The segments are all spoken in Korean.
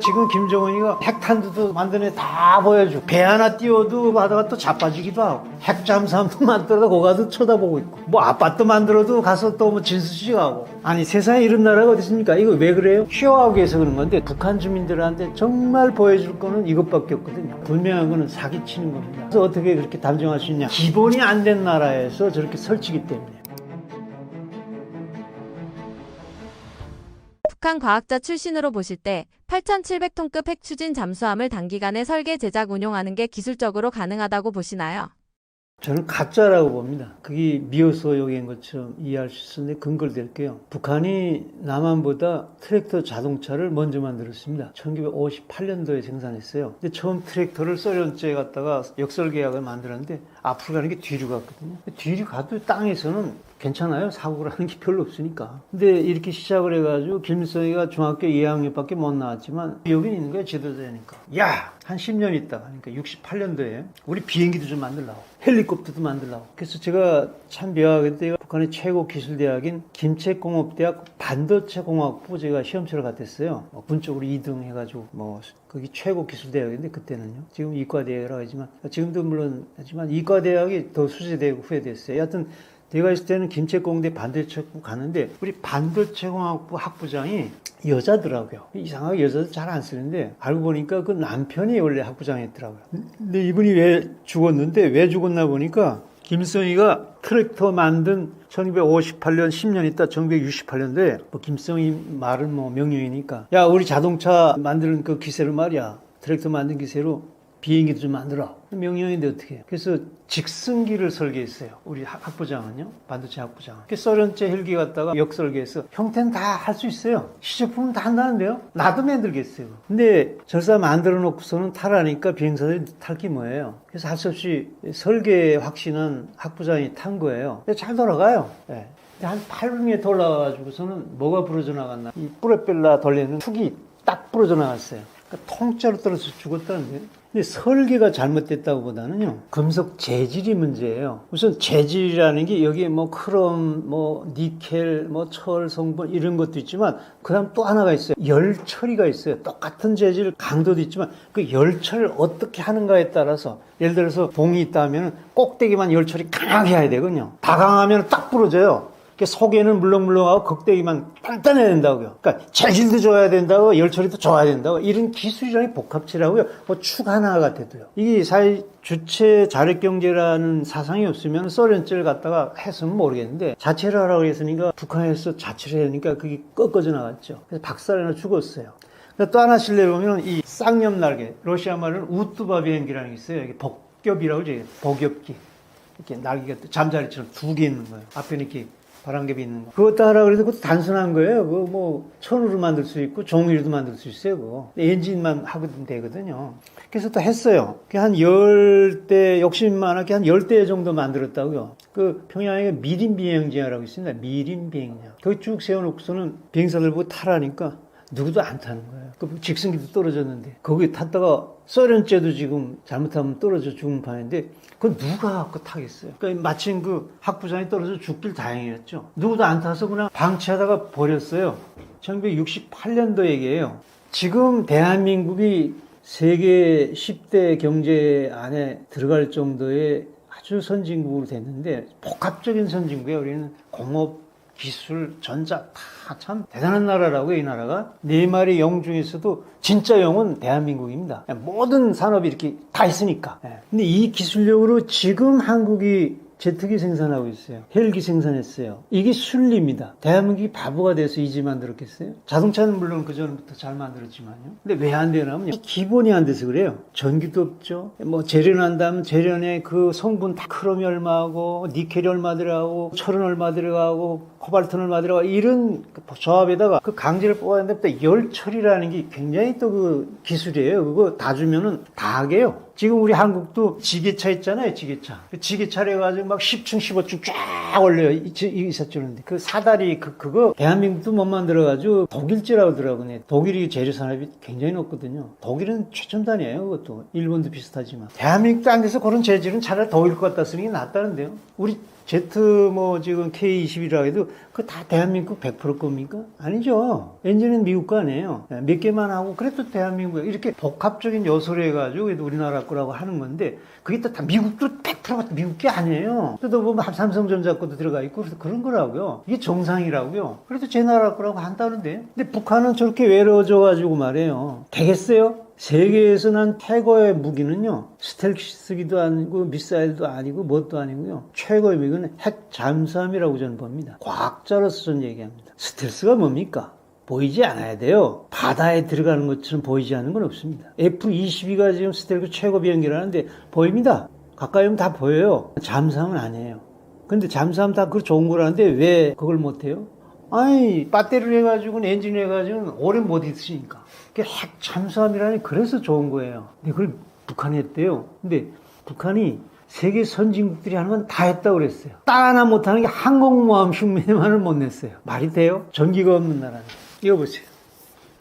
지금 김정은이가 핵탄두도 만드네 다 보여주고 배 하나 띄워도 하다가 또 자빠지기도 하고 핵잠수함도 만들어도 거기 가서 쳐다보고 있고 뭐 아파트 만들어도 가서 또 뭐 진수식하고 아니 세상에 이런 나라가 어디 있습니까? 이거 왜 그래요? 쉬어하기 위해서 그런 건데 북한 주민들한테 정말 보여줄 거는 이것밖에 없거든요. 분명한 거는 사기치는 겁니다. 그래서 어떻게 그렇게 단정할 수 있냐? 기본이 안 된 나라에서 저렇게 설치기 때문에. 북한 과학자 출신으로 보실 때 8,700톤급 핵 추진 잠수함을 단기간에 설계, 제작, 운용하는 게 기술적으로 가능하다고 보시나요? 저는 가짜라고 봅니다. 그게 미어소용인 것처럼 이해할 수 있는데 근거를 댈게요. 북한이 남한보다 트랙터 자동차를 먼저 만들었습니다. 1958년도에 생산했어요. 근데 처음 트랙터를 소련제에 갖다가 역설계약을 만들었는데 앞으로 가는 게 뒤로 갔거든요. 뒤로 가도 땅에서는 괜찮아요. 사고를 하는 게 별로 없으니까. 근데 이렇게 시작을 해가지고 김일성이가 중학교 2학년밖에 못 나왔지만 여기 있는 거야, 지도자니까. 야! 한 10년 있다가, 그러니까 68년도에 우리 비행기도 좀 만들라고. 헬리콥터도 만들라고. 그래서 제가 참 묘하게 북한의 최고 기술대학인 김책공업대학 반도체공학부 제가 시험치러 갔댔어요. 군 쪽으로 2등 해가지고 거기 최고 기술대학인데 그때는요. 지금 이과대학이라고 하지만 지금도 물론 하지만 이과대학이 더 수재되고 후회됐어요. 여하튼 내가 있을 때는 김책공대 반도체공학부 가는데 우리 반도체공학부 학부장이 여자더라고요. 이상하게 여자들 잘 안 쓰는데 알고 보니까 그 남편이 원래 학부장이었더라고요. 근데 이분이 왜 죽었는데 왜 죽었나 보니까 김일성이가 트랙터 만든 1958년 10년 있다 1968년도에 김일성이 말은 명령이니까 야 우리 자동차 만드는 그 기세로 말이야 트랙터 만든 기세로 비행기도 좀 만들어. 명령인데 어떻게 해요? 그래서 직승기를 설계했어요. 우리 학부장은요. 반도체 학부장은. 소련제 헬기 갖다가 역설계해서 형태는 다 할 수 있어요. 시제품은 다 한다는데요. 나도 만들겠어요. 근데 절사 만들어 놓고서는 타라니까 비행사들이 탈 게 뭐예요? 그래서 할 수 없이 설계 확신은 학부장이 탄 거예요. 잘 돌아가요. 네. 한 800m 올라가가지고서는 뭐가 부러져 나갔나? 이 뿌레펠라 돌리는 축이 딱 부러져 나갔어요. 그러니까 통째로 떨어져서 죽었다는데요. 근데 설계가 잘못됐다고 보다는요, 금속 재질이 문제예요. 우선 재질이라는 게 여기에 크롬, 니켈, 철 성분 이런 것도 있지만, 그 다음 또 하나가 있어요. 열 처리가 있어요. 똑같은 재질 강도도 있지만, 그 열 처리를 어떻게 하는가에 따라서, 예를 들어서 봉이 있다면 꼭대기만 열 처리 강하게 해야 되거든요. 다 강하면 딱 부러져요. 속에는 물렁물렁하고 극대기만 단단해야 된다고요. 그러니까 재질도 좋아야 된다고 열처리도 좋아야 된다고 이런 기술이라는 복합체라고요. 축 하나가 돼도요. 이게 사회 주체 자력경제라는 사상이 없으면 소련제를 갖다가 했으면 모르겠는데 자체를 하라고 했으니까 북한에서 자체를 하니까 그게 꺾어져 나갔죠. 그래서 박살나 죽었어요. 또 하나 실내에 보면 이 쌍염날개, 러시아 말로는 우뚜바 비행기라는 게 있어요. 이게 복겹이라고 해요. 복엽기. 이렇게 날개가 잠자리처럼 두 개 있는 거예요. 앞에 이렇게 바람개비 있는 거. 그것도 하라 그래도 그것도 단순한 거예요. 그거 천으로 만들 수 있고 종이로도 만들 수 있어요. 그거. 엔진만 하면 되거든요. 그래서 또 했어요. 한 10대, 욕심 많았게 한 10대 정도 만들었다고요. 그 평양에 미림 비행장이라고 있습니다. 미림 비행장. 거기 쭉 세워놓고서는 비행사들 보고 타라니까 누구도 안 타는 거예요. 그 직승기도 떨어졌는데 거기 탔다가 소련제도 지금 잘못하면 떨어져 죽은 판인데 그건 누가 갖고 타겠어요. 그러니까 마침 그 학부장이 떨어져 죽길 다행이었죠. 누구도 안 타서 그냥 방치하다가 버렸어요. 1968년도 얘기예요. 지금 대한민국이 세계 10대 경제 안에 들어갈 정도의 아주 선진국으로 됐는데 복합적인 선진국이에요. 우리는 공업, 기술, 전자 다 참 대단한 나라라고요. 이 나라가. 네 마리 영 중에서도 진짜 영은 대한민국입니다. 모든 산업이 이렇게 다 있으니까. 근데 이 기술력으로 지금 한국이 제트기 생산하고 있어요. 헬기 생산했어요. 이게 순리입니다. 대한민국이 바보가 돼서 이지 만들었겠어요? 자동차는 물론 그전부터 잘 만들었지만요. 근데 왜 안 되냐면요. 기본이 안 돼서 그래요. 전기도 없죠. 재련한다면 재련에 그 성분 다 크롬이 얼마하고 니켈이 얼마 들어가고 철은 얼마 들어가고 코발트는 얼마 들어가고 이런 조합에다가 그 강제를 뽑아야 되는데 열 처리라는 게 굉장히 또 그 기술이에요. 그거 다 주면은 다 하게요. 지금 우리 한국도 지게차 있잖아요, 지게차. 그 지게차를 해가지고 막 10층, 15층 쫙 올려요. 있었는데. 그 사다리, 그거 대한민국도 못 만들어가지고 독일제라고 하더라고요. 독일이 재료산업이 굉장히 높거든요. 독일은 최첨단이에요, 그것도. 일본도 비슷하지만. 대한민국도 안 돼서 그런 재질은 차라리 독일 것 같다 쓰는 게 낫다는데요. 우리 제트 지금 K21이라고 해도 그거 다 대한민국 100% 겁니까? 아니죠. 엔진은 미국 거 아니에요. 몇 개만 하고 그래도 대한민국에 이렇게 복합적인 요소를 해가지고 우리나라 거라고 하는 건데 그게 또 다 미국도 100%가 미국 게 아니에요. 또 보면 삼성전자 것도 들어가 있고 그래서 그런 거라고요. 이게 정상이라고요. 그래도 제 나라 거라고 한다는데. 근데 북한은 저렇게 외로워져가지고 말이에요. 되겠어요? 세계에서는 최고의 무기는요, 스텔스기도 아니고 미사일도 아니고 뭣도 아니고요. 최고의 무기는 핵 잠수함이라고 저는 봅니다. 과학자로서 저는 얘기합니다. 스텔스가 뭡니까? 보이지 않아야 돼요. 바다에 들어가는 것처럼 보이지 않는 건 없습니다. F-22가 지금 스텔스 최고 비행기라는데 보입니다. 가까이 오면 다 보여요. 잠수함은 아니에요. 근데 잠수함 다 그 좋은 거라는데 왜 그걸 못해요? 아니, 배터리를 해가지고는 엔진을 해가지고는 오래 못 있으니까. 그게 핵 잠수함이라니 그래서 좋은 거예요. 근데 그걸 북한이 했대요. 근데 북한이 세계 선진국들이 하는 건 다 했다고 그랬어요. 딱 하나 못하는 게 항공모함 흉내만을 못 냈어요. 말이 돼요? 전기가 없는 나라는. 이거 보세요.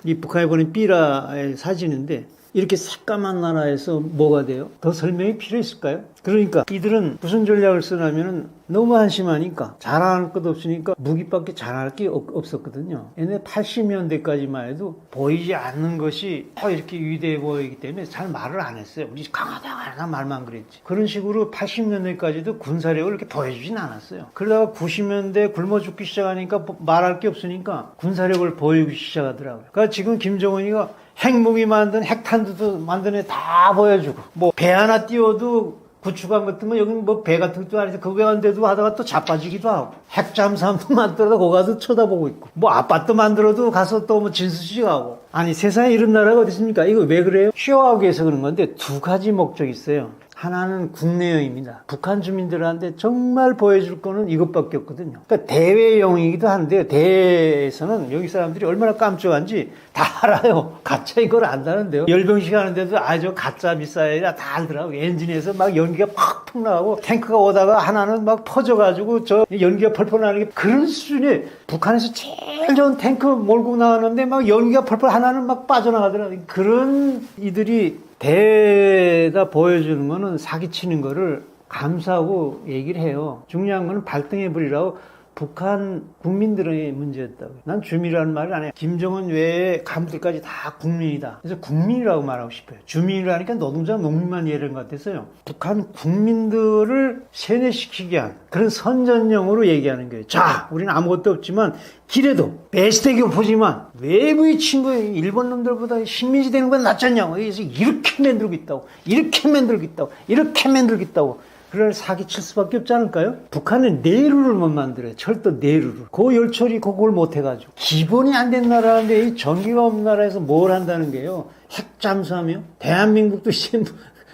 이 북한에 보낸 삐라의 사진인데 이렇게 새까만 나라에서 뭐가 돼요? 더 설명이 필요했을까요? 그러니까 이들은 무슨 전략을 쓰냐면은 너무 한심하니까 자랑할 것 없으니까 무기밖에 자랑할 게 없었거든요. 옛날 80년대까지만 해도 보이지 않는 것이 이렇게 위대해 보이기 때문에 잘 말을 안 했어요. 우리 강하다 말만 그랬지. 그런 식으로 80년대까지도 군사력을 이렇게 보여주진 않았어요. 그러다가 90년대 굶어 죽기 시작하니까 말할 게 없으니까 군사력을 보여주기 시작하더라고요. 그러니까 지금 김정은이가 핵무기 만든 핵탄두도 만든 애 다 보여주고 뭐 배 하나 띄워도 구축함 같은 거 여기 뭐 배 같은 것도 아니지 그거 한데도 하다가 또 자빠지기도 하고 핵잠수함도 만들어도 거기 가서 쳐다보고 있고 뭐 아파트 만들어도 가서 또 뭐 진수식하고 아니 세상에 이런 나라가 어디 있습니까? 이거 왜 그래요? 쇼하기 위해서 그런 건데 두 가지 목적이 있어요. 하나는 국내용입니다. 북한 주민들한테 정말 보여줄 거는 이것밖에 없거든요. 그러니까 대외용이기도 한데 대회에서는 여기 사람들이 얼마나 깜찍한지 다 알아요. 가짜 이걸 안다는데요. 열병식 하는데도 저 가짜 미사일이라 다 알더라고요. 엔진에서 막 연기가 팍팍 나가고 탱크가 오다가 하나는 막 퍼져가지고 저 연기가 펄펄 나는 게 그런 수준이 북한에서 제일 좋은 탱크 몰고 나왔는데 막 연기가 펄펄 하나는 막 빠져나가더라고요. 그런 이들이 대에다 보여주는 거는 사기치는 거를 감사하고 얘기를 해요. 중요한 거는 발등해버리라고 북한 국민들의 문제였다고요. 난 주민이라는 말을 안 해요. 김정은 외에 간부들까지 다 국민이다. 그래서 국민이라고 말하고 싶어요. 주민이라니까 노동자 농민만 이해하는 것 같아서요. 북한 국민들을 세뇌시키게 한 그런 선전용으로 얘기하는 거예요. 자, 우리는 아무것도 없지만 길에도 배시되게 보지만 외부의 친구 일본 놈들보다 식민지 되는 건 낫잖냐고. 그래서 이렇게 만들고 있다고. 이렇게 만들고 있다고. 이렇게 만들고 있다고. 그럴 사기칠 수밖에 없지 않을까요? 북한은 내루를 못 만들어요. 철도 내루를. 그 열처리 그걸 못 해가지고. 기본이 안 된 나라인데 이 전기가 없는 나라에서 뭘 한다는 게요? 핵 잠수함이요? 대한민국도 지금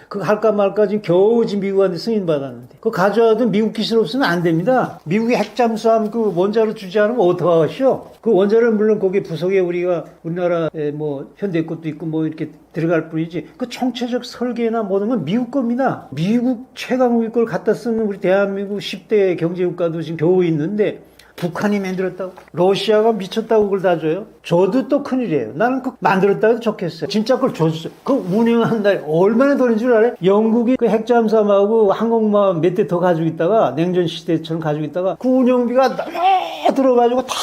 그거 할까 말까 지금 겨우 지금 미국한테 승인받았는데. 그거 가져와도 미국 기술 없으면 안 됩니다. 미국이 핵 잠수함 그 원자로 주지 않으면 어떡하시오? 그 원자로는 물론 거기 부속에 우리나라에 뭐 현대 것도 있고 뭐 이렇게 들어갈 뿐이지 그 총체적 설계나 모든 건 미국 겁니다. 미국 최강국의 걸 갖다 쓰는 우리 대한민국 10대 경제국가도 지금 겨우 있는데 북한이 만들었다고? 러시아가 미쳤다고 그걸 다 줘요? 줘도 또 큰일이에요. 나는 그 만들었다고 해도 좋겠어요. 진짜 그걸 줘줬어요. 그 운영한 날 얼마나 돈인 줄 알아요? 영국이 그 핵잠수함하고 항공모함 몇 대 더 가지고 있다가 냉전 시대처럼 가지고 있다가 그 운영비가 너무 들어가지고 다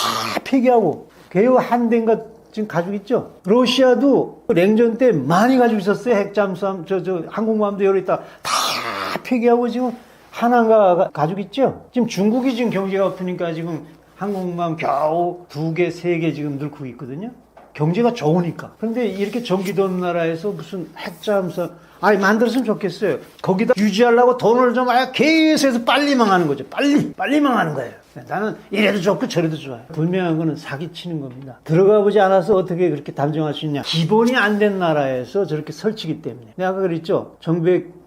폐기하고 개요 한 대인가 지금 가지고 있죠. 러시아도 냉전 때 많이 가지고 있었어요. 핵잠수함, 항공모함도 여러 있다 다 폐기하고 지금 하나가 가지고 있죠. 지금 중국이 지금 경제가 아프니까 지금 항공모함 겨우 2개, 3개 지금 넣고 있거든요. 경제가 좋으니까. 그런데 이렇게 전기도 없는 나라에서 무슨 핵잠수함 아니 만들었으면 좋겠어요. 거기다 유지하려고 돈을 좀 계속해서 빨리 망하는 거죠. 빨리 망하는 거예요. 나는 이래도 좋고 저래도 좋아요. 분명한 거는 사기치는 겁니다. 들어가 보지 않아서 어떻게 그렇게 단정할 수 있냐. 기본이 안 된 나라에서 저렇게 설치기 때문에. 내가 아까 그랬죠.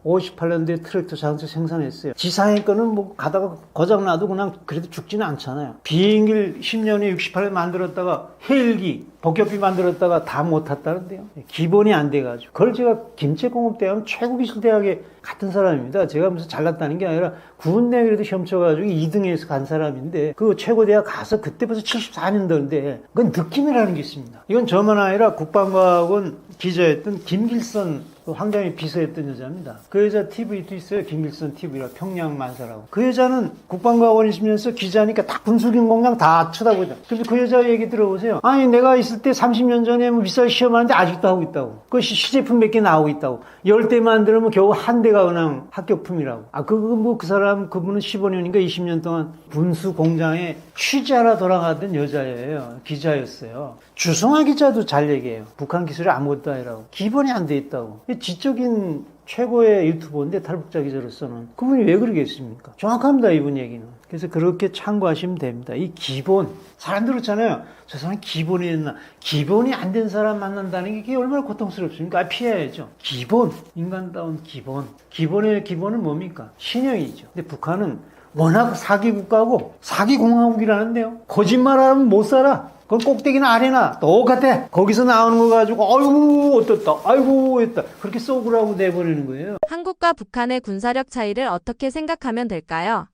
1958년도에 트랙터 자동차 생산했어요. 지상의 거는 뭐 가다가 고장나도 그냥 그래도 죽지는 않잖아요. 비행기를 10년에 68년 만들었다가 헬기, 복격비 만들었다가 다 못 탔다는데요. 기본이 안 돼가지고. 그걸 제가 김책공업대학 최고기술대학에 같은 사람입니다. 제가 무슨 잘났다는 게 아니라 군대 그래도 시험 쳐가지고 2등에서 간 사람인데 그 최고대학 가서 그때 벌써 74년도인데 그건 느낌이라는 게 있습니다. 이건 저만 아니라 국방과학원 기자였던 김길선 그 황정희 비서였던 여자입니다. 그 여자 TV도 있어요. 김일성 TV라 평양 만사라고. 그 여자는 국방과학원 있으면서 기자니까 다 군수경공장 다 쳐다보죠. 그래서 그 여자 얘기 들어보세요. 아니 내가 있을 때 30년 전에 뭐 미사일 시험하는데 아직도 하고 있다고. 그 시제품 몇 개 나오고 있다고. 10대 만들면 겨우 한 대가 그냥 합격품이라고. 그 사람 그분은 15년인가 20년 동안 군수 공장에 취재하러 돌아가던 여자예요. 기자였어요. 주성아 기자도 잘 얘기해요. 북한 기술이 아무것도 아니라고. 기본이 안 돼 있다고. 지적인 최고의 유튜버인데 탈북자 기자로서는 그분이 왜 그러겠습니까? 정확합니다, 이분 얘기는. 그래서 그렇게 참고하시면 됩니다. 이 기본, 사람들 그렇잖아요. 저 사람 기본이 됐나? 기본이 안 된 사람 만난다는 게 이게 얼마나 고통스럽습니까? 피해야죠. 기본, 인간다운 기본. 기본의 기본은 뭡니까? 신형이죠. 근데 북한은 워낙 사기국가고 사기공화국이라는데요. 거짓말하면 못 살아. 그건 꼭대기나 아래나 똑같아. 거기서 나오는 거 가지고 아이고 어떻다, 아이고 했다, 그렇게 쏘구라고 내버리는 거예요. 한국과 북한의 군사력 차이를 어떻게 생각하면 될까요?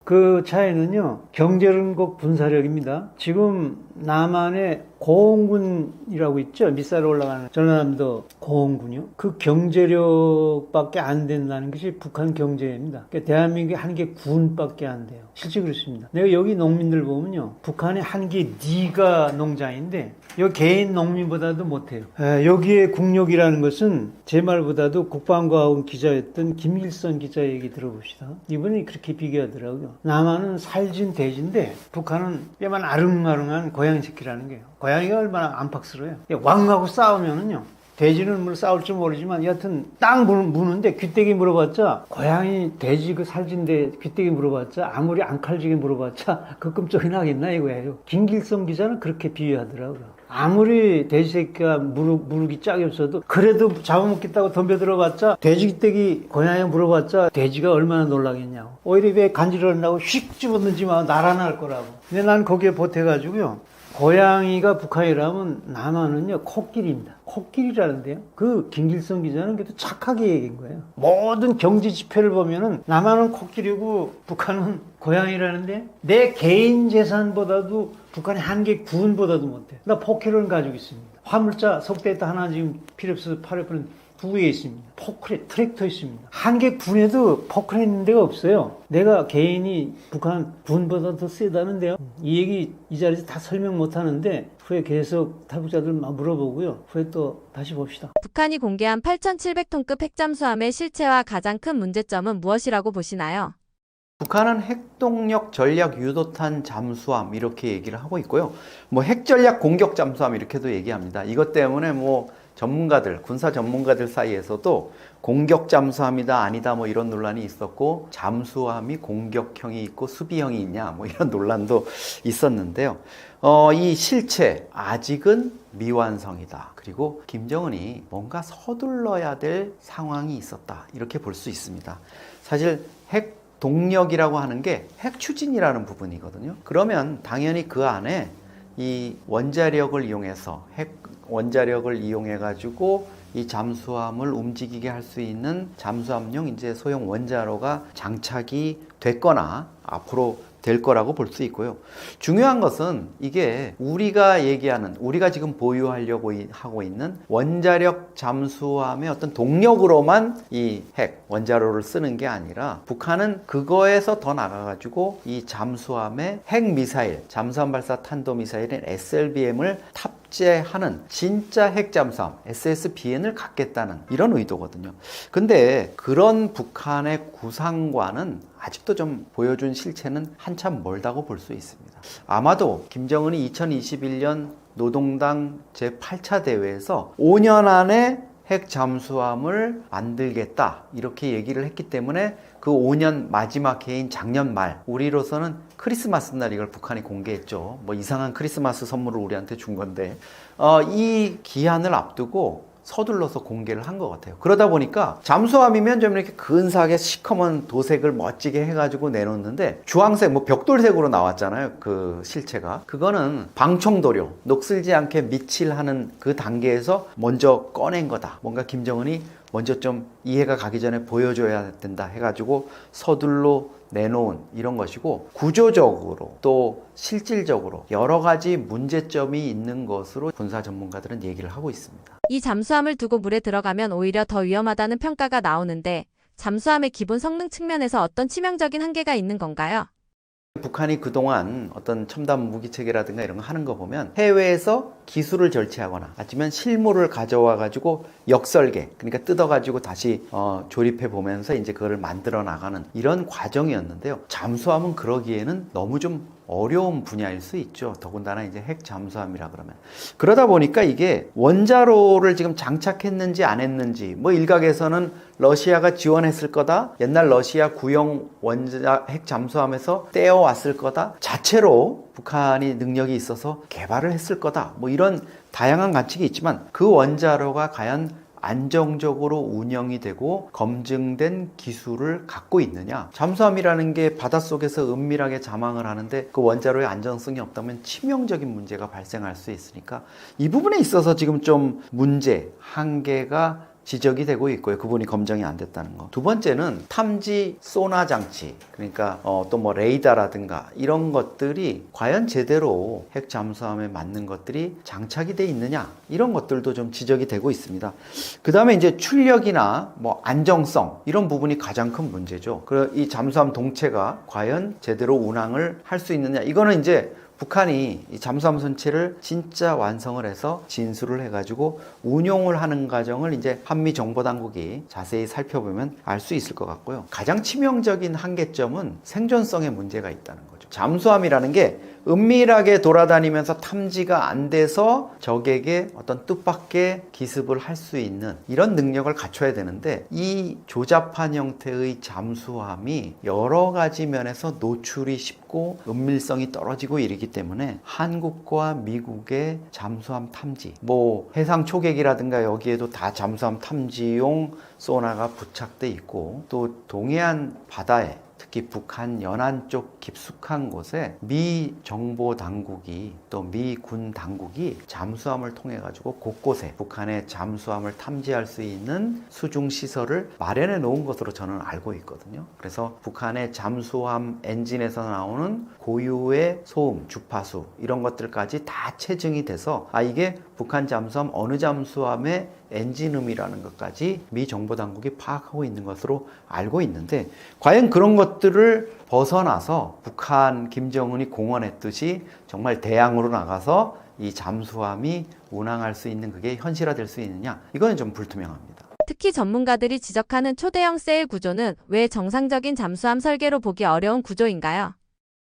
그 차이는요, 경제력과 분사력입니다. 지금 남한의 고흥군이라고 있죠. 밑살에 올라가는 전라남도 고흥군이요. 그 경제력밖에 안 된다는 것이 북한 경제입니다. 그러니까 대한민국의 한 개 군밖에 안 돼요. 실제 그렇습니다. 내가 여기 농민들 보면요, 북한의 한 개 니가 농장인데 여기 개인 농민보다도 못해요. 여기에 국력이라는 것은 제 말보다도 국방과학원 기자였던 김일성 기자 얘기 들어봅시다. 이분이 그렇게 비교하더라고요. 남한은 살진 돼지인데 북한은 뼈만 아릉아릉한 고양이 새끼라는 거예요. 고양이가 얼마나 안팎스러워요. 왕하고 싸우면은요, 돼지는 뭐 싸울 줄 모르지만 여하튼 땅 무는데 귀때기 물어봤자, 고양이 돼지 그 살진데 귀때기 물어봤자, 아무리 안 칼지게 물어봤자 그 끔찍이 나겠나 이거예요. 김길성 기자는 그렇게 비유하더라고요. 아무리 돼지 새끼가 무르기 짝이 없어도 그래도 잡아먹겠다고 덤벼들어봤자, 돼지 귀때기 고양이 물어봤자 돼지가 얼마나 놀라겠냐고. 오히려 왜 간지러운다고 휙 집어던지면 날아날 거라고. 근데 난 거기에 보태가지고요, 고양이가 북한이라면 남한은요 코끼리입니다. 코끼리라는데요. 그 김길성 기자는 그래도 착하게 얘기한 거예요. 모든 경제 지표를 보면은 남한은 코끼리고 북한은 고양이라는데, 내 개인 재산보다도 북한의 한 개 군보다도 못해. 나 포켓을 가지고 있습니다. 화물차 속대에다 하나 지금 필요 없어서 팔아버린 두 개 있습니다. 포크레 트랙터 있습니다. 한 개 군에도 포크레 있는 데가 없어요. 내가 개인이 북한 군보다 더 세다는데요. 이 얘기 이 자리에서 다 설명 못 하는데 후에 계속 탈북자들 막 물어보고요. 후에 또 다시 봅시다. 북한이 공개한 8,700톤급 핵잠수함의 실체와 가장 큰 문제점은 무엇이라고 보시나요? 북한은 핵동력 전략 유도탄 잠수함 이렇게 얘기를 하고 있고요. 뭐 핵전략 공격 잠수함 이렇게도 얘기합니다. 이것 때문에 뭐 전문가들, 군사 전문가들 사이에서도 공격 잠수함이다 아니다 뭐 이런 논란이 있었고, 잠수함이 공격형이 있고 수비형이 있냐 뭐 이런 논란도 있었는데요. 이 실체 아직은 미완성이다. 그리고 김정은이 뭔가 서둘러야 될 상황이 있었다, 이렇게 볼 수 있습니다. 사실 핵 동력이라고 하는 게 핵 추진이라는 부분이거든요. 그러면 당연히 그 안에 이 원자력을 이용해서, 핵 원자력을 이용해 가지고 이 잠수함을 움직이게 할 수 있는 잠수함용 이제 소형 원자로가 장착이 됐거나 앞으로 될 거라고 볼 수 있고요. 중요한 것은 이게 우리가 얘기하는, 우리가 지금 보유하려고 하고 있는 원자력 잠수함의 어떤 동력으로만 이 핵 원자로를 쓰는 게 아니라, 북한은 그거에서 더 나가가지고 이 잠수함에 핵 미사일, 잠수함 발사 탄도 미사일인 SLBM을 탑재하는 진짜 핵 잠수함 SSBN을 갖겠다는 이런 의도거든요. 근데 그런 북한의 구상과는 아직도 좀 보여준 실체는 한참 멀다고 볼 수 있습니다. 아마도 김정은이 2021년 노동당 제8차 대회에서 5년 안에 핵 잠수함을 만들겠다 이렇게 얘기를 했기 때문에 그 5년 마지막 해인 작년 말, 우리로서는 크리스마스 날 이걸 북한이 공개했죠. 뭐 이상한 크리스마스 선물을 우리한테 준 건데, 이 기한을 앞두고 서둘러서 공개를 한 것 같아요. 그러다 보니까 잠수함이면 좀 이렇게 근사하게 시커먼 도색을 멋지게 해가지고 내놓는데, 주황색, 뭐 벽돌색으로 나왔잖아요. 그 실체가. 그거는 방청도료, 녹슬지 않게 밑칠하는 그 단계에서 먼저 꺼낸 거다. 뭔가 김정은이 먼저 좀 이해가 가기 전에 보여줘야 된다 해가지고 서둘러 내놓은 이런 것이고, 구조적으로 또 실질적으로 여러 가지 문제점이 있는 것으로 군사 전문가들은 얘기를 하고 있습니다. 이 잠수함을 두고 물에 들어가면 오히려 더 위험하다는 평가가 나오는데 잠수함의 기본 성능 측면에서 어떤 치명적인 한계가 있는 건가요? 북한이 그동안 어떤 첨단 무기 체계라든가 이런 거 하는 거 보면 해외에서 기술을 절취하거나 아니면 실물을 가져와 가지고 역설계, 그러니까 뜯어 가지고 다시 조립해 보면서 이제 그거를 만들어 나가는 이런 과정이었는데요. 잠수함은 그러기에는 너무 좀 어려운 분야일 수 있죠. 더군다나 이제 핵 잠수함이라 그러면. 그러다 보니까 이게 원자로를 지금 장착했는지 안 했는지, 뭐 일각에서는 러시아가 지원했을 거다, 옛날 러시아 구형 핵 잠수함에서 떼어왔을 거다, 자체로 북한이 능력이 있어서 개발을 했을 거다, 뭐 이런 다양한 관측이 있지만 그 원자로가 과연 안정적으로 운영이 되고 검증된 기술을 갖고 있느냐. 잠수함이라는 게 바닷속에서 은밀하게 잠항을 하는데 그 원자로의 안정성이 없다면 치명적인 문제가 발생할 수 있으니까 이 부분에 있어서 지금 좀 문제, 한계가 지적이 되고 있고요. 그분이 검증이 안 됐다는 거. 두 번째는 탐지 소나 장치, 그러니까 또 뭐 레이더라든가 이런 것들이 과연 제대로 핵 잠수함에 맞는 것들이 장착이 돼 있느냐, 이런 것들도 좀 지적이 되고 있습니다. 그 다음에 이제 출력이나 뭐 안정성, 이런 부분이 가장 큰 문제죠. 이 잠수함 동체가 과연 제대로 운항을 할 수 있느냐, 이거는 이제 북한이 이 잠수함 선체를 진짜 완성을 해서 진수를 해가지고 운용을 하는 과정을 이제 한미 정보당국이 자세히 살펴보면 알 수 있을 것 같고요. 가장 치명적인 한계점은 생존성에 문제가 있다는 거죠. 잠수함이라는 게 은밀하게 돌아다니면서 탐지가 안 돼서 적에게 어떤 뜻밖의 기습을 할 수 있는 이런 능력을 갖춰야 되는데, 이 조잡한 형태의 잠수함이 여러 가지 면에서 노출이 쉽고 은밀성이 떨어지고 이러기 때문에 한국과 미국의 잠수함 탐지, 뭐 해상 초계기라든가 여기에도 다 잠수함 탐지용 소나가 부착돼 있고, 또 동해안 바다에 특히 북한 연안 쪽 깊숙한 곳에 미 정보 당국이 또 미 군 당국이 잠수함을 통해 가지고 곳곳에 북한의 잠수함을 탐지할 수 있는 수중 시설을 마련해 놓은 것으로 저는 알고 있거든요. 그래서 북한의 잠수함 엔진에서 나오는 고유의 소음, 주파수 이런 것들까지 다 체증이 돼서 이게 북한 잠수함 어느 잠수함의 엔진음이라는 것까지 미 정보당국이 파악하고 있는 것으로 알고 있는데, 과연 그런 것들을 벗어나서 북한 김정은이 공언했듯이 정말 대양으로 나가서 이 잠수함이 운항할 수 있는 그게 현실화될 수 있느냐, 이거는 좀 불투명합니다. 특히 전문가들이 지적하는 초대형 세일 구조는 왜 정상적인 잠수함 설계로 보기 어려운 구조인가요?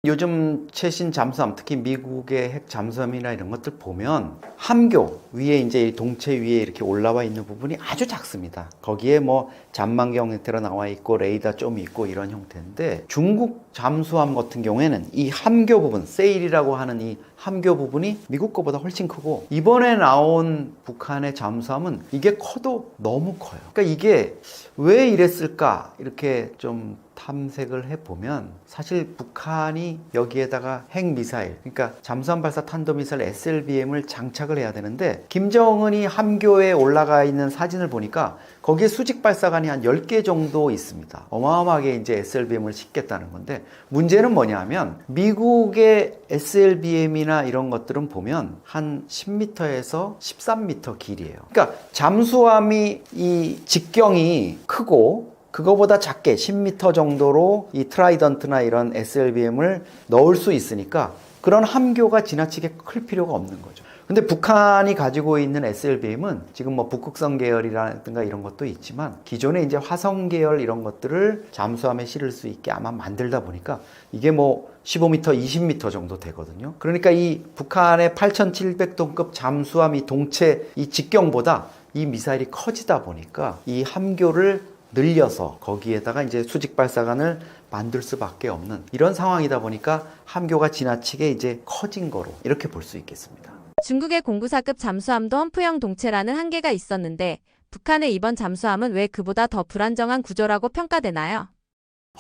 요즘 최신 잠수함, 특히 미국의 핵 잠수함이나 이런 것들 보면 함교 위에 이제 동체 위에 이렇게 올라와 있는 부분이 아주 작습니다. 거기에 뭐 잔망경 형태로 나와 있고 레이더 좀 있고 이런 형태인데, 중국 잠수함 같은 경우에는 이 함교 부분, 세일이라고 하는 이 함교 부분이 미국 거보다 훨씬 크고, 이번에 나온 북한의 잠수함은 이게 커도 너무 커요. 그러니까 이게 왜 이랬을까 이렇게 좀 탐색을 해보면, 사실 북한이 여기에다가 핵미사일, 그러니까 잠수함 발사 탄도미사일 SLBM을 장착을 해야 되는데, 김정은이 함교에 올라가 있는 사진을 보니까 거기에 수직 발사관이 한 10개 정도 있습니다. 어마어마하게 이제 SLBM을 싣겠다는 건데, 문제는 뭐냐면 미국의 SLBM이나 이런 것들은 보면 한 10m에서 13m 길이에요. 그러니까 잠수함이 이 직경이 크고 그거보다 작게 10m 정도로 이 트라이던트나 이런 SLBM을 넣을 수 있으니까 그런 함교가 지나치게 클 필요가 없는 거죠. 근데 북한이 가지고 있는 SLBM은 지금 뭐 북극성 계열이라든가 이런 것도 있지만 기존에 이제 화성 계열 이런 것들을 잠수함에 실을 수 있게 아마 만들다 보니까 이게 뭐 15m, 20m 정도 되거든요. 그러니까 이 북한의 8,700톤급 잠수함 이 동체 이 직경보다 이 미사일이 커지다 보니까 이 함교를 늘려서 거기에다가 이제 수직 발사관을 만들 수밖에 없는 이런 상황이다 보니까 함교가 지나치게 이제 커진 거로 이렇게 볼 수 있겠습니다. 중국의 공구사급 잠수함도 험프형 동체라는 한계가 있었는데 북한의 이번 잠수함은 왜 그보다 더 불안정한 구조라고 평가되나요?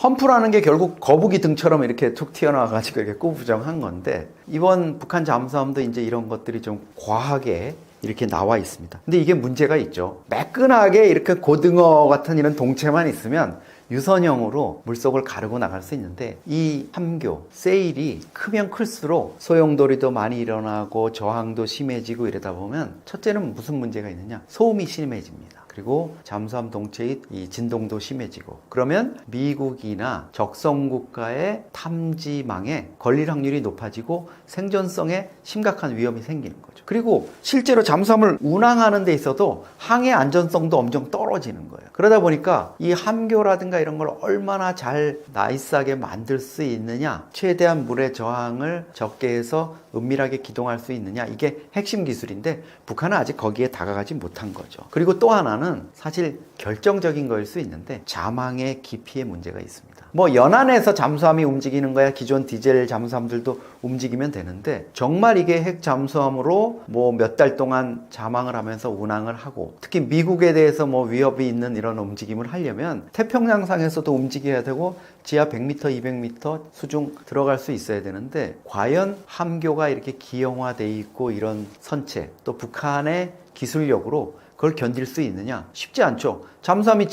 험프라는 게 결국 거북이 등처럼 이렇게 툭 튀어나와가지고 이렇게 꾸부정한 건데, 이번 북한 잠수함도 이제 이런 것들이 좀 과하게 이렇게 나와 있습니다. 근데 이게 문제가 있죠. 매끈하게 이렇게 고등어 같은 이런 동체만 있으면 유선형으로 물속을 가르고 나갈 수 있는데 이 함교, 세일이 크면 클수록 소용돌이도 많이 일어나고 저항도 심해지고 이러다 보면 첫째는 무슨 문제가 있느냐? 소음이 심해집니다. 그리고 잠수함 동체의 이 진동도 심해지고 그러면 미국이나 적성국가의 탐지망에 걸릴 확률이 높아지고 생존성에 심각한 위험이 생기는 거죠. 그리고 실제로 잠수함을 운항하는 데 있어도 항해 안전성도 엄청 떨어지는 거예요. 그러다 보니까 이 함교라든가 이런 걸 얼마나 잘 나이스하게 만들 수 있느냐, 최대한 물의 저항을 적게 해서 은밀하게 기동할 수 있느냐, 이게 핵심 기술인데 북한은 아직 거기에 다가가지 못한 거죠. 그리고 또 하나는 사실 결정적인 거일 수 있는데 자망의 깊이에 문제가 있습니다. 뭐 연안에서 잠수함이 움직이는 거야 기존 디젤 잠수함들도 움직이면 되는데 정말 이게 핵 잠수함으로 뭐 몇 달 동안 자망을 하면서 운항을 하고 특히 미국에 대해서 뭐 위협이 있는 이런 움직임을 하려면 태평양상에서도 움직여야 되고 지하 100m, 200m 수중 들어갈 수 있어야 되는데 과연 함교가 이렇게 기형화돼 있고 이런 선체 또 북한의 기술력으로 그걸 견딜 수 있느냐? 쉽지 않죠. 잠수함이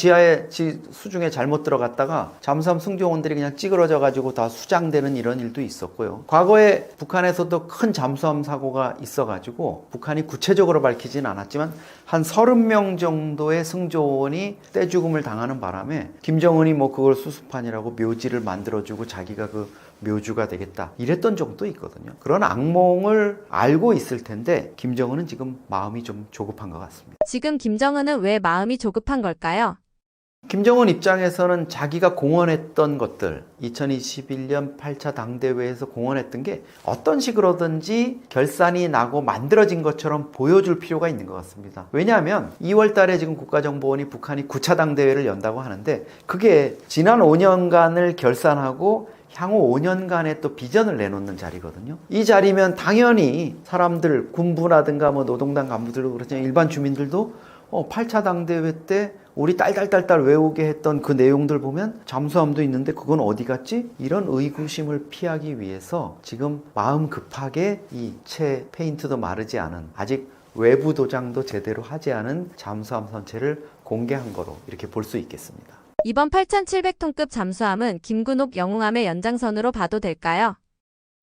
수중에 잘못 들어갔다가 잠수함 승조원들이 그냥 찌그러져 가지고 다 수장되는 이런 일도 있었고요. 과거에 북한에서도 큰 잠수함 사고가 있어 가지고 북한이 구체적으로 밝히진 않았지만 한 30명 정도의 승조원이 떼죽음을 당하는 바람에 김정은이 뭐 그걸 수수판이라고 묘지를 만들어주고 자기가 그 묘주가 되겠다 이랬던 적도 있거든요. 그런 악몽을 알고 있을 텐데 김정은은 지금 마음이 좀 조급한 것 같습니다. 지금 김정은은 왜 마음이 조급한 걸까요? 김정은 입장에서는 자기가 공언했던 것들 2021년 8차 당대회에서 공언했던 게 어떤 식으로든지 결산이 나고 만들어진 것처럼 보여줄 필요가 있는 것 같습니다. 왜냐하면 2월 달에 지금 국가정보원이 북한이 9차 당대회를 연다고 하는데 그게 지난 5년간을 결산하고 향후 5년간의 또 비전을 내놓는 자리거든요. 이 자리면 당연히 사람들, 군부라든가 뭐 노동당 간부들도 그렇지만 일반 주민들도 8차 당대회 때 우리 딸딸딸딸 외우게 했던 그 내용들 보면 잠수함도 있는데 그건 어디 갔지? 이런 의구심을 피하기 위해서 지금 마음 급하게 이 채 페인트도 마르지 않은 아직 외부 도장도 제대로 하지 않은 잠수함 선체를 공개한 거로 이렇게 볼 수 있겠습니다. 이번 8,700톤급 잠수함은 김군옥 영웅함의 연장선으로 봐도 될까요?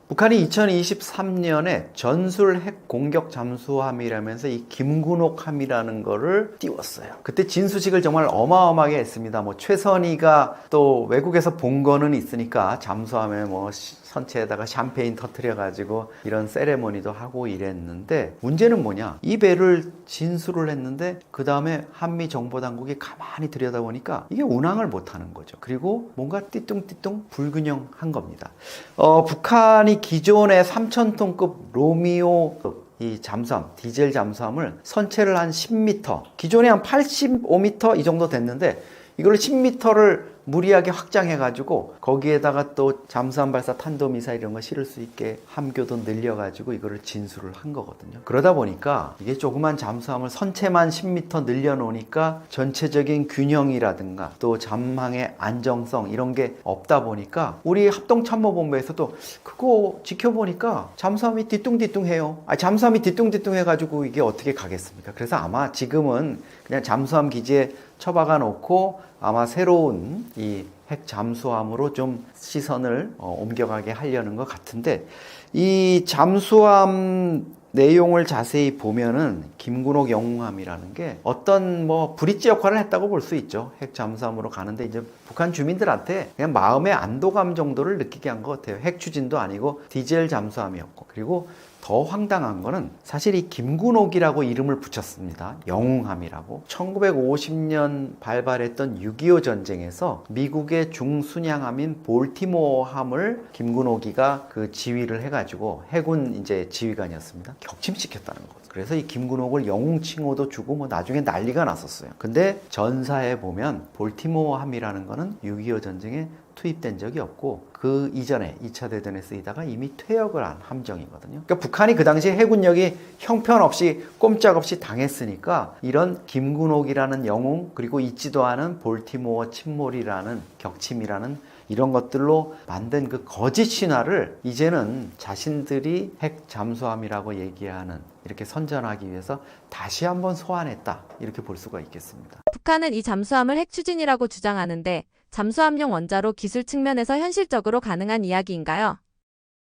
북한이 2023년에 전술 핵 공격 잠수함이라면서 이 김군옥함이라는 거를 띄웠어요. 그때 진수식을 정말 어마어마하게 했습니다. 뭐 최선희가 또 외국에서 본 거는 있으니까 잠수함에 뭐 선체에다가 샴페인 터트려가지고 이런 세레모니도 하고 이랬는데 문제는 뭐냐? 이 배를 진수를 했는데 그 다음에 한미 정보당국이 가만히 들여다보니까 이게 운항을 못하는 거죠. 그리고 뭔가 띠뚱띠뚱 불균형한 겁니다. 북한이 기존의 3,000톤급 로미오급 이 잠수함, 디젤 잠수함을 선체를 한 10m, 기존에 한 85m 이 정도 됐는데 이걸 10m를 무리하게 확장해가지고 거기에다가 또 잠수함 발사 탄도미사일 이런 거 실을 수 있게 함교도 늘려가지고 이거를 진수를 한 거거든요. 그러다 보니까 이게 조그만 잠수함을 선체만 10m 늘려놓으니까 전체적인 균형이라든가 또 잠항의 안정성 이런 게 없다 보니까 우리 합동참모본부에서도 그거 지켜보니까 잠수함이 뒤뚱뒤뚱해요. 잠수함이 뒤뚱뒤뚱해가지고 이게 어떻게 가겠습니까? 그래서 아마 지금은 그냥 잠수함 기지에 처박아 놓고 아마 새로운 이 핵 잠수함으로 좀 시선을 옮겨가게 하려는 것 같은데 이 잠수함 내용을 자세히 보면은 김군옥 영웅함이라는 게 어떤 뭐 브릿지 역할을 했다고 볼 수 있죠. 핵 잠수함으로 가는데 이제 북한 주민들한테 그냥 마음의 안도감 정도를 느끼게 한 것 같아요. 핵 추진도 아니고 디젤 잠수함이었고 그리고 더 황당한 거는 사실 이 김군옥이라고 이름을 붙였습니다. 영웅함이라고. 1950년 발발했던 6.25 전쟁에서 미국의 중순양함인 볼티모어함을 김군옥이가 그 지휘를 해가지고 해군 이제 지휘관이었습니다. 격침시켰다는 거죠. 그래서 이 김군옥을 영웅 칭호도 주고 뭐 나중에 난리가 났었어요. 근데 전사에 보면 볼티모어함이라는 거는 6.25 전쟁에 투입된 적이 없고 그 이전에 2차 대전에 쓰이다가 이미 퇴역을 한 함정이거든요. 그러니까 북한이 그 당시에 해군력이 형편없이 꼼짝없이 당했으니까 이런 김군옥이라는 영웅 그리고 잊지도 않은 볼티모어 침몰이라는 격침이라는 이런 것들로 만든 그 거짓 신화를 이제는 자신들이 핵 잠수함이라고 얘기하는 이렇게 선전하기 위해서 다시 한번 소환했다 이렇게 볼 수가 있겠습니다. 북한은 이 잠수함을 핵 추진이라고 주장하는데 잠수함용 원자로 기술 측면에서 현실적으로 가능한 이야기인가요?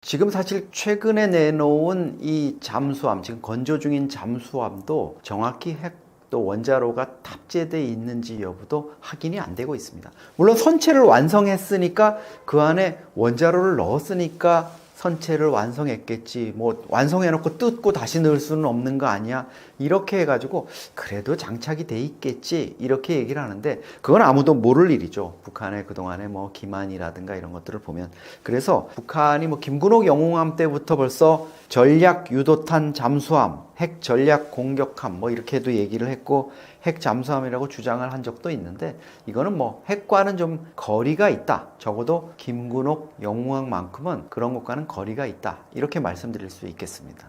지금 사실 최근에 내놓은 이 잠수함, 지금 건조 중인 잠수함도 정확히 핵 또 원자로가 탑재되어 있는지 여부도 확인이 안 되고 있습니다. 물론 선체를 완성했으니까 그 안에 원자로를 넣었으니까 선체를 완성했겠지. 뭐 완성해놓고 뜯고 다시 넣을 수는 없는 거 아니야. 이렇게 해가지고 그래도 장착이 돼 있겠지. 이렇게 얘기를 하는데 그건 아무도 모를 일이죠. 북한의 그동안의 뭐 기만이라든가 이런 것들을 보면. 그래서 북한이 뭐 김군옥 영웅함 때부터 벌써 전략 유도탄 잠수함, 핵 전략 공격함 뭐 이렇게도 얘기를 했고 핵 잠수함이라고 주장을 한 적도 있는데 이거는 뭐 핵과는 좀 거리가 있다. 적어도 김군옥 영웅함만큼은 그런 것과는 거리가 있다. 이렇게 말씀드릴 수 있겠습니다.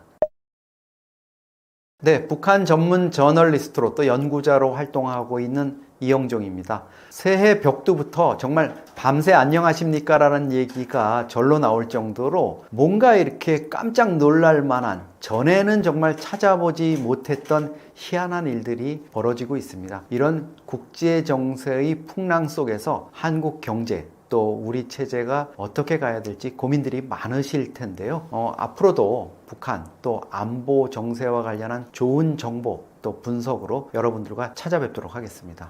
네, 북한 전문 저널리스트로 또 연구자로 활동하고 있는 이영종입니다. 새해 벽두부터 정말 밤새 안녕하십니까 라는 얘기가 절로 나올 정도로 뭔가 이렇게 깜짝 놀랄 만한 전에는 정말 찾아보지 못했던 희한한 일들이 벌어지고 있습니다. 이런 국제 정세의 풍랑 속에서 한국 경제 또 우리 체제가 어떻게 가야 될지 고민들이 많으실 텐데요. 앞으로도 북한 또 안보 정세와 관련한 좋은 정보 또 분석으로 여러분들과 찾아뵙도록 하겠습니다.